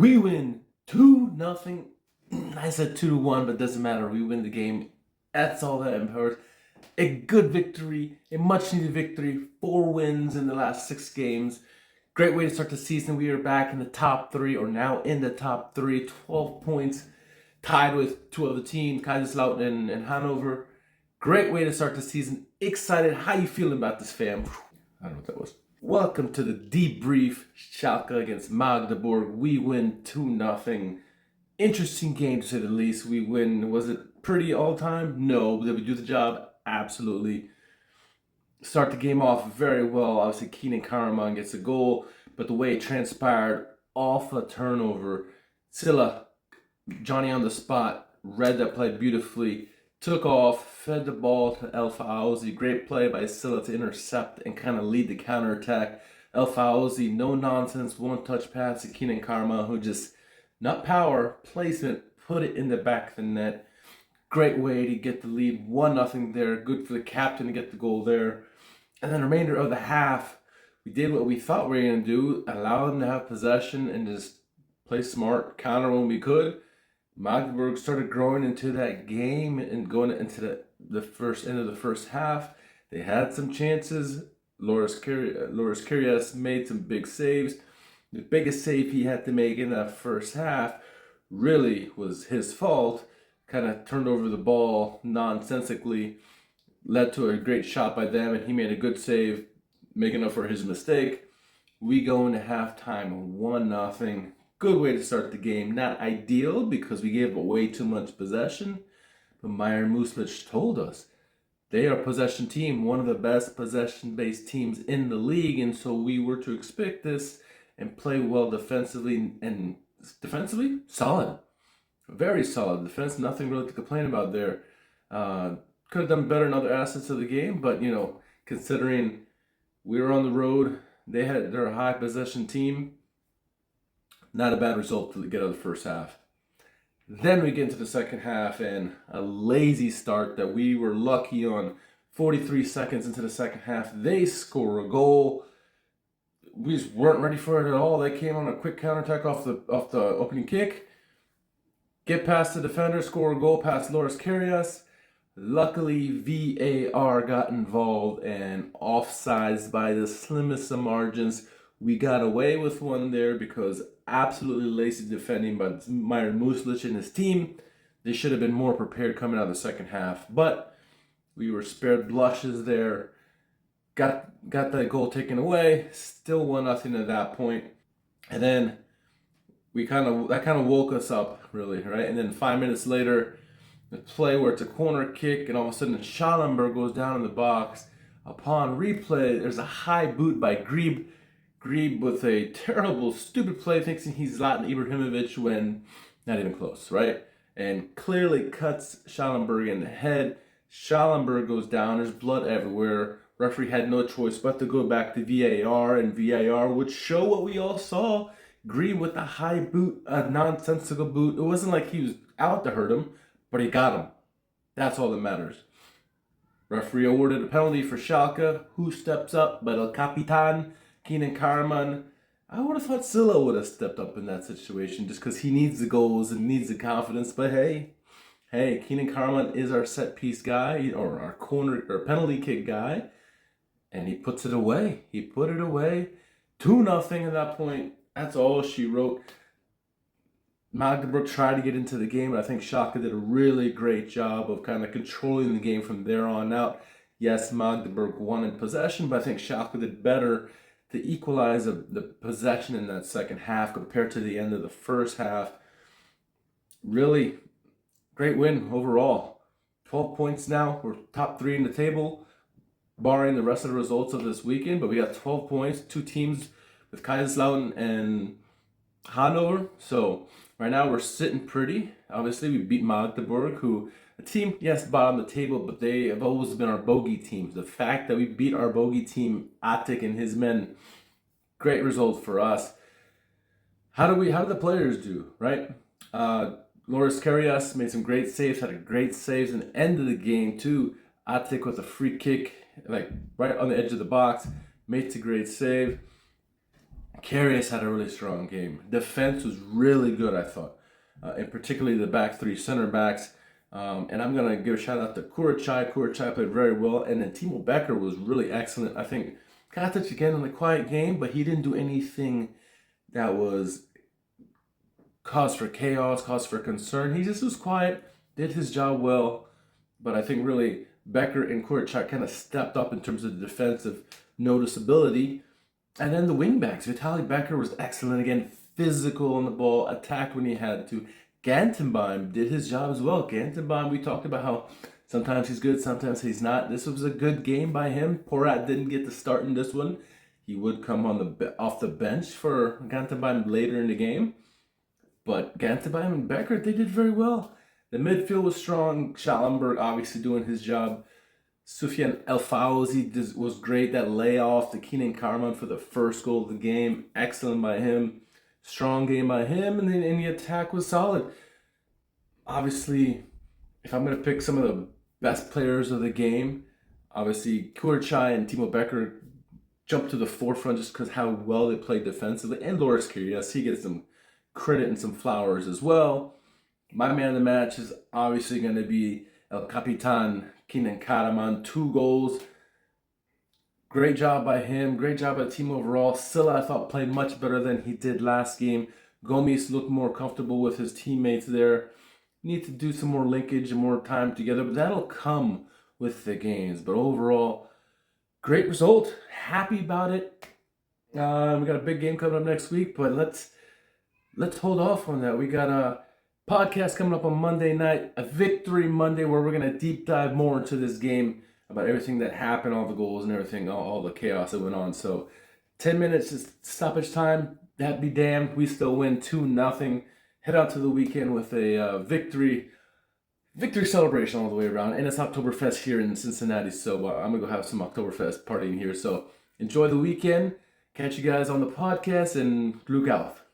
We win 2-0. I said 2-1, but it doesn't matter. We win the game. That's all that matters. A good victory, a much needed victory. 4 wins in the last 6 games. Great way to start the season. We are back in the top 3, or now in the top 3. 12 points, tied with 2 other teams, Kaiserslautern and Hanover. Great way to start the season. Excited. How you feeling about this, fam? I don't know what that was. Welcome to the debrief. Schalke against Magdeburg. We win 2-0. Interesting game to say the least. We win. Was it pretty all time? No. Did we do the job? Absolutely. Start the game off very well. Obviously, Kenan Karaman gets a goal, but the way it transpired off a turnover, Silla, Johnny on the spot, read that play beautifully, took off, fed the ball to El Fauzi. Great play by Silla to intercept and kind of lead the counterattack. El Fauzi, no nonsense, one touch pass to Kenan Karaman, who just, not power, placement, put it in the back of the net. Great way to get the lead, 1-0 there. Good for the captain to get the goal there. And then the remainder of the half, we did what we thought we were going to do, allow them to have possession and just play smart, counter when we could. Magdeburg started growing into that game and going into the first end of the first half. They had some chances. Loris Karius made some big saves. The biggest save he had to make in that first half really was his fault. Kind of turned over the ball nonsensically, led to a great shot by them, and he made a good save, making up for his mistake. We go into halftime 1-0. Good way to start the game. Not ideal because we gave away too much possession, but Meyer Muslich told us they are a possession team, one of the best possession-based teams in the league, and so we were to expect this and play well defensively, and defensively, solid. Very solid defense, nothing really to complain about there. Could have done better in other assets of the game, but considering we were on the road, they're a high possession team. Not a bad result to get out of the first half. Then we get into the second half and a lazy start that we were lucky on. 43 seconds into the second half, they score a goal. We just weren't ready for it at all. They came on a quick counterattack off the opening kick. Get past the defender, score a goal past Loris Karius. Luckily, VAR got involved and offsides by the slimmest of margins. We got away with one there because absolutely lazy defending by Meyer Muslich and his team. They should have been more prepared coming out of the second half, but we were spared blushes there. Got that goal taken away. Still 1-0 at that point, and then that kind of woke us up, really, right? And then 5 minutes later, the play where it's a corner kick, and all of a sudden Schallenberg goes down in the box. Upon replay, there's a high boot by Grebe. Grebe with a terrible, stupid play, thinking he's Zlatan Ibrahimovic when not even close, right? And clearly cuts Schallenberg in the head. Schallenberg goes down. There's blood everywhere. Referee had no choice but to go back to VAR, and VAR would show what we all saw. Grebe with a high boot, a nonsensical boot. It wasn't like he was out to hurt him, but he got him. That's all that matters. Referee awarded a penalty for Schalke. Who steps up but El Capitan, Kenan Karaman? I would have thought Silla would have stepped up in that situation just because he needs the goals and needs the confidence. But hey, Kenan Karaman is our set piece guy, or our corner or penalty kick guy, and he puts it away. He put it away. 2-0 at that point. That's all she wrote. Magdeburg tried to get into the game, but I think Schalke did a really great job of kind of controlling the game from there on out. Yes, Magdeburg won in possession, but I think Schalke did better to equalize the possession in that second half compared to the end of the first half. Really great win overall. 12 points now. We're top 3 in the table, barring the rest of the results of this weekend, but we got 12 points, 2 teams with Kaiserslautern and Hanover. So right now we're sitting pretty. Obviously, we beat Magdeburg, who a team, yes, bottom of the table, but they have always been our bogey teams. The fact that we beat our bogey team, Atik and his men, great result for us. How did the players do, right? Loris Karius made some great saves, had a great saves in the end of the game too. Atik with a free kick, like right on the edge of the box, made a great save. Karius had a really strong game. Defense was really good, I thought, and particularly the back three center backs. And I'm going to give a shout out to Kurachai. Kurachai played very well. And then Timo Becker was really excellent. I think Katic again in a quiet game, but he didn't do anything that was cause for chaos, cause for concern. He just was quiet, did his job well. But I think really Becker and Kurachai kind of stepped up in terms of the defensive noticeability. And then the wingbacks, Vitali Becker was excellent again, physical on the ball, attacked when he had to. Gantenbeim did his job as well. Gantenbeim, we talked about how sometimes he's good, sometimes he's not. This was a good game by him. Porat didn't get the start in this one. He would come on off the bench for Gantenbeim later in the game. But Gantenbeim and Becker, they did very well. The midfield was strong. Schallenberg obviously doing his job. Sufyan El Fawzi was great. That layoff to Kenan Karaman for the first goal of the game. Excellent by him. Strong game by him. And then the attack was solid. Obviously, if I'm going to pick some of the best players of the game, obviously Kurachai and Timo Becker jumped to the forefront just because how well they played defensively. And Loris Karius, he gets some credit and some flowers as well. My man of the match is obviously going to be El Capitan Kenan Karaman. 2 goals. Great job by him. Great job by the team overall. Silla, I thought, played much better than he did last game. Gomes looked more comfortable with his teammates there. Need to do some more linkage and more time together, but that'll come with the games. But overall, great result. Happy about it. We got a big game coming up next week, but let's hold off on that. We got a podcast coming up on Monday night, a Victory Monday, where we're going to deep dive more into this game, about everything that happened, all the goals and everything, all the chaos that went on. So 10 minutes is stoppage time. That be damned. We still win 2-0. Head out to the weekend with a victory celebration all the way around. And it's Oktoberfest here in Cincinnati, so I'm going to go have some Oktoberfest partying here. So enjoy the weekend. Catch you guys on the podcast, and Glück auf.